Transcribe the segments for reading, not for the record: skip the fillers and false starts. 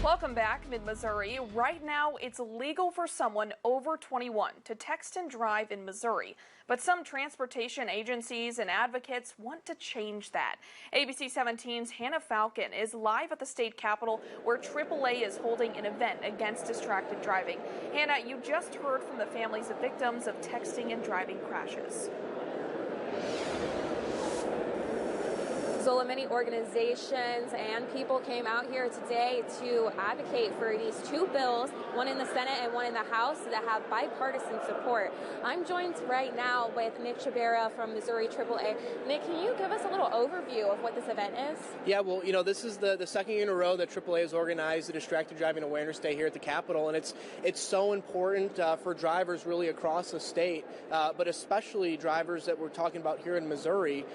Welcome back, Mid-Missouri. Right now, it's legal for someone over 21 to text and drive in Missouri, but some transportation agencies and advocates want to change that. ABC 17's Hannah Falcon is live at the state capitol where AAA is holding an event against distracted driving. Hannah, you just heard from the families of victims of texting and driving crashes. Zola, many organizations and people came out here today to advocate for these two bills, one in the Senate and one in the House, that have bipartisan support. I'm joined right now with Nick Chabera from Missouri AAA. Nick, can you give us a little overview of what this event is? Yeah, well, this is the second year in a row that AAA has organized the Distracted Driving Awareness Day here at the Capitol, and it's so important for drivers really across the state, but especially drivers that we're talking about here in Missouri,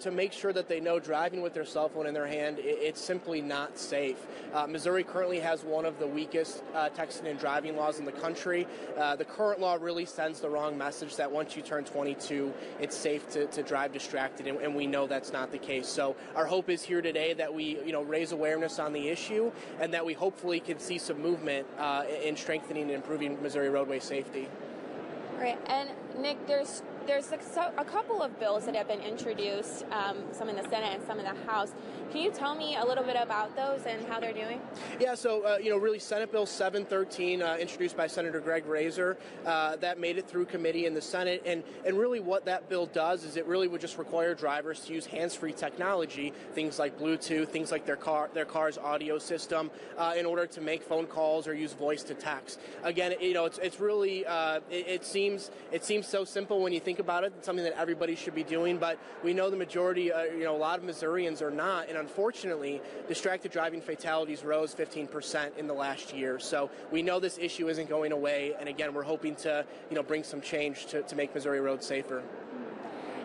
to make sure that they know driving with their cell phone in their hand, it's simply not safe. Missouri currently has one of the weakest texting and driving laws in the country. The current law really sends the wrong message that once you turn 22, it's safe to drive distracted, and we know that's not the case. So our hope is here today that we raise awareness on the issue, and that we hopefully can see some movement in strengthening and improving Missouri roadway safety. Right, and Nick, there's a couple of bills that have been introduced, some in the Senate and some in the House. Can you tell me a little bit about those and how they're doing? Yeah, so, really Senate Bill 713, introduced by Senator Greg Razor, that made it through committee in the Senate. And really what that bill does is it really would just require drivers to use hands-free technology, things like Bluetooth, things like their car's audio system, in order to make phone calls or use voice to text. Again, it's really, it seems so simple when you think about it. It's something that everybody should be doing, but we know the majority, a lot of Missourians are not. And unfortunately, distracted driving fatalities rose 15% in the last year. So we know this issue isn't going away. And again, we're hoping to, bring some change to make Missouri roads safer.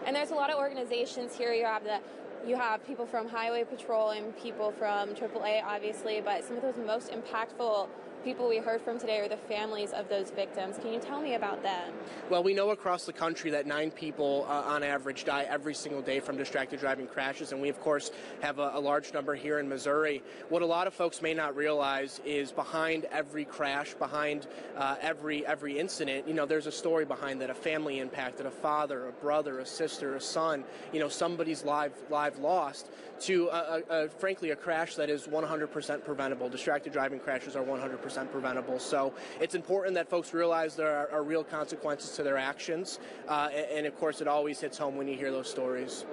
And there's a lot of organizations here. You have people from Highway Patrol and people from AAA, obviously, but some of those most impactful people we heard from today are the families of those victims. Can you tell me about them? Well, we know across the country that 9 people on average die every single day from distracted driving crashes, and we, of course, have a large number here in Missouri. What a lot of folks may not realize is behind every crash, behind every incident, there's a story behind that, a family impacted, a father, a brother, a sister, a son, somebody's life lost to, frankly, a crash that is 100% preventable. Distracted driving crashes are 100% preventable. So it's important that folks realize there are real consequences to their actions. And of course, it always hits home when you hear those stories.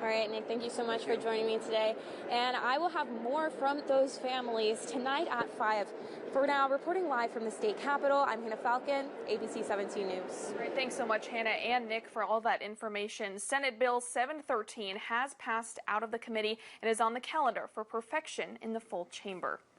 All right, Nick, thank you so much for joining me today. And I will have more from those families tonight at 5. For now, reporting live from the state capitol, I'm Hannah Falcon, ABC 17 News. Great, thanks so much, Hannah and Nick, for all that information. Senate Bill 713 has passed out of the committee and is on the calendar for perfection in the full chamber.